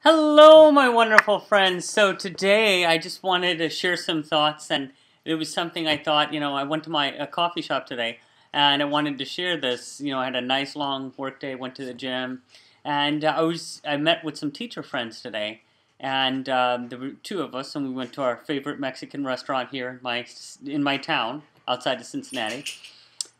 Hello, my wonderful friends. So today I just wanted to share some thoughts, and it was something I thought, I went to my coffee shop today, and I wanted to share this. I had a nice long work day, went to the gym, and I met with some teacher friends today, and there were two of us, and we went to our favorite Mexican restaurant here in my town outside of Cincinnati.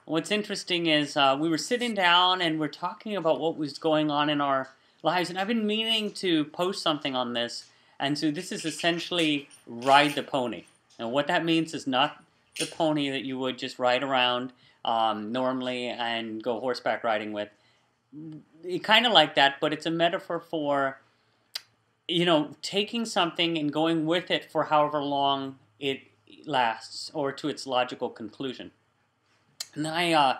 What's interesting is we were sitting down and we're talking about what was going on in our lives, and I've been meaning to post something on this, and so this is essentially ride the pony. And what that means is not the pony that you would just ride around normally and go horseback riding with. It kind of like that, but it's a metaphor for, taking something and going with it for however long it lasts or to its logical conclusion. And I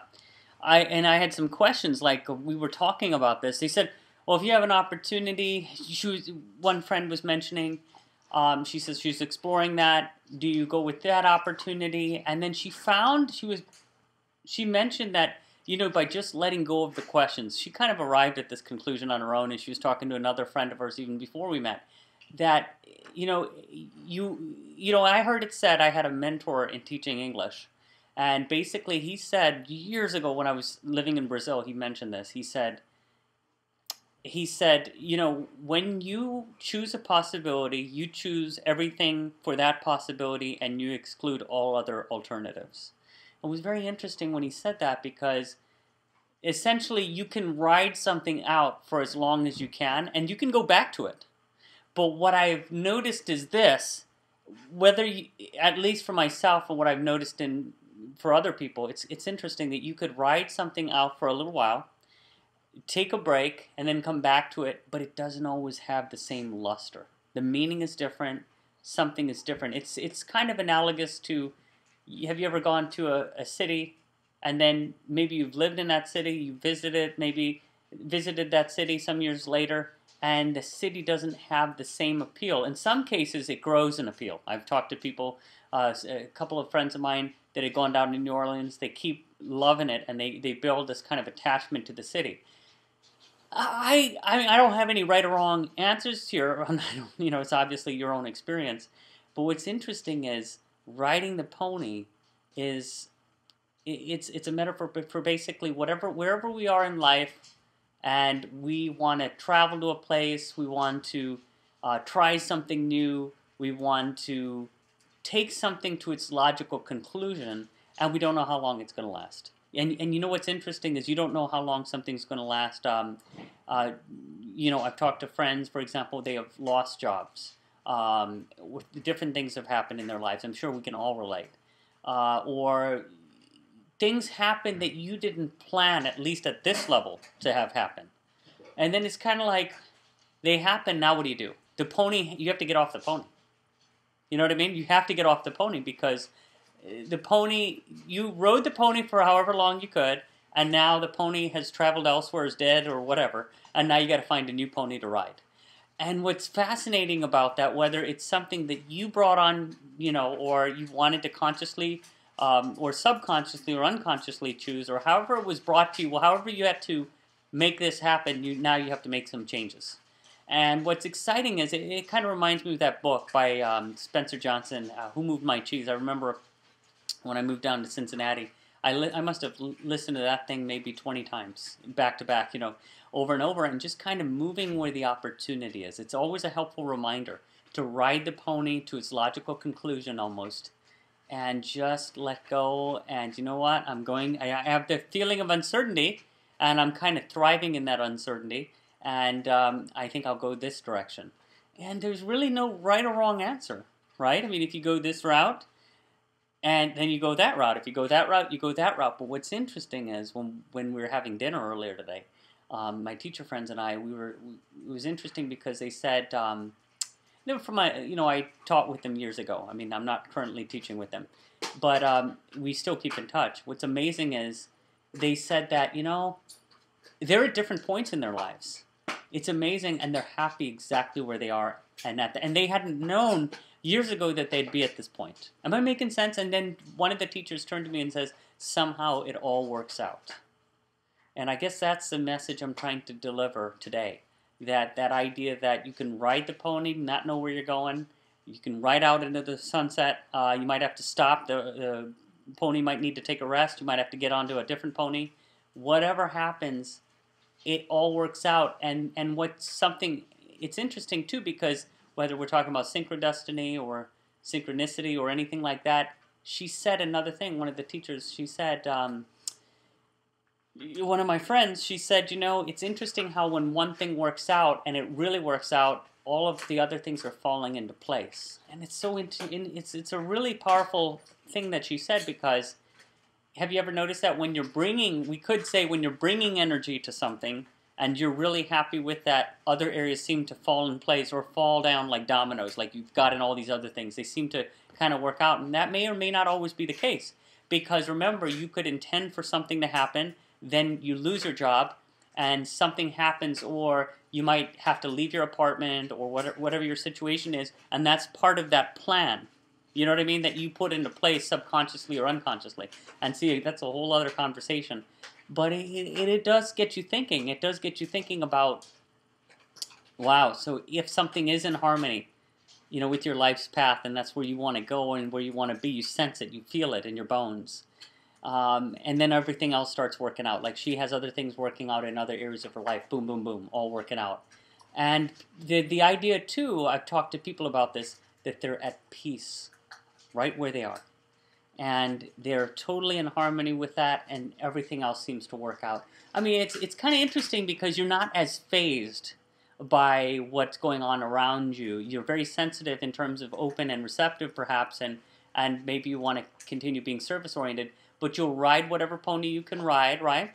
had some questions. Like, we were talking about this. They said, well, if you have an opportunity, one friend was mentioning, she says she's exploring that. Do you go with that opportunity? And then she mentioned that, by just letting go of the questions, she kind of arrived at this conclusion on her own, and she was talking to another friend of hers even before we met, that, I heard it said, I had a mentor in teaching English. And basically, he said, years ago when I was living in Brazil, he mentioned this. He said, when you choose a possibility, you choose everything for that possibility and you exclude all other alternatives. It was very interesting when he said that, because essentially you can ride something out for as long as you can and you can go back to it. But what I've noticed is this, at least for myself and what I've noticed for other people, it's interesting that you could ride something out for a little while, take a break, and then come back to it, but it doesn't always have the same luster. The meaning is different. Something is different. It's kind of analogous to, have you ever gone to a city, and then maybe you've lived in that city, you maybe visited that city some years later, and the city doesn't have the same appeal. In some cases, it grows in appeal. I've talked to people, a couple of friends of mine that had gone down to New Orleans. They keep loving it, and they build this kind of attachment to the city. I mean, I don't have any right or wrong answers here. It's obviously your own experience. But what's interesting is riding the pony it's a metaphor for basically wherever we are in life, and we want to travel to a place, we want to try something new, we want to take something to its logical conclusion, and we don't know how long it's going to last. And what's interesting is you don't know how long something's going to last. I've talked to friends, for example, they have lost jobs. Different things have happened in their lives. I'm sure we can all relate. Or things happen that you didn't plan, at least at this level, to have happen. And then it's kind of like, they happen, now what do you do? The pony, you have to get off the pony. You know what I mean? You have to get off the pony, because the pony, you rode the pony for however long you could, and now the pony has traveled elsewhere, is dead or whatever, and now you got to find a new pony to ride. And what's fascinating about that, whether it's something that you brought on, or you wanted to consciously or subconsciously or unconsciously choose, or however it was brought to you, well, however you had to make this happen, now you have to make some changes. And what's exciting is it kind of reminds me of that book by Spencer Johnson, Who Moved My Cheese. I remember when I moved down to Cincinnati, I must have listened to that thing maybe 20 times, back to back, over and over, and just kind of moving where the opportunity is. It's always a helpful reminder to ride the pony to its logical conclusion almost, and just let go. And you know what? I have the feeling of uncertainty, and I'm kind of thriving in that uncertainty, and I think I'll go this direction. And there's really no right or wrong answer, right? I mean, if you go this route, and then you go that route. If you go that route, you go that route. But what's interesting is when we were having dinner earlier today, my teacher friends and I, it was interesting because they said, they were from I taught with them years ago. I mean, I'm not currently teaching with them, but we still keep in touch. What's amazing is they said that, they're at different points in their lives. It's amazing, and they're happy exactly where they are, and they hadn't known years ago that they'd be at this point. Am I making sense? And then one of the teachers turned to me and says, somehow it all works out. And I guess that's the message I'm trying to deliver today. That idea that you can ride the pony, not know where you're going. You can ride out into the sunset. You might have to stop. The pony might need to take a rest. You might have to get onto a different pony. Whatever happens, it all works out. And what's something, it's interesting too, because whether we're talking about synchrodestiny or synchronicity or anything like that, she said another thing. One of the teachers, she said, one of my friends, she said, it's interesting how when one thing works out and it really works out, all of the other things are falling into place. And it's so it's a really powerful thing that she said, because have you ever noticed that when you're bringing, we could say when you're bringing energy to something and you're really happy with that, other areas seem to fall in place or fall down like dominoes, like you've got in all these other things. They seem to kind of work out, and that may or may not always be the case. Because remember, you could intend for something to happen, then you lose your job, and something happens, or you might have to leave your apartment, or whatever your situation is, and that's part of that plan. You know what I mean? That you put into place subconsciously or unconsciously. And see, that's a whole other conversation. But it does get you thinking. It does get you thinking about, wow, so if something is in harmony, with your life's path, and that's where you want to go and where you want to be, you sense it, you feel it in your bones. And then everything else starts working out. Like she has other things working out in other areas of her life. Boom, boom, boom, all working out. And the idea, too, I've talked to people about this, that they're at peace right where they are. And they're totally in harmony with that, and everything else seems to work out. I mean, it's kind of interesting because you're not as phased by what's going on around you. You're very sensitive in terms of open and receptive, perhaps, and maybe you want to continue being service-oriented, but you'll ride whatever pony you can ride, right?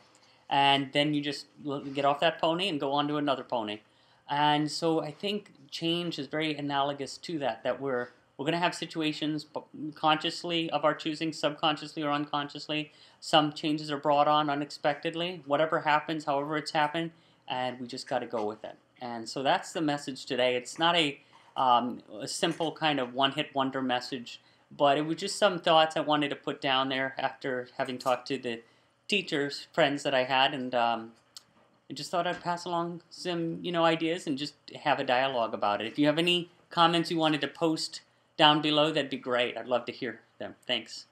And then you just get off that pony and go on to another pony. And so I think change is very analogous to that we're going to have situations consciously of our choosing, subconsciously or unconsciously. Some changes are brought on unexpectedly. Whatever happens, however it's happened, and we just got to go with it. And so that's the message today. It's not a simple kind of one-hit wonder message, but it was just some thoughts I wanted to put down there after having talked to the teachers, friends that I had, and I just thought I'd pass along some, ideas and just have a dialogue about it. If you have any comments you wanted to post down below, that'd be great. I'd love to hear them. Thanks.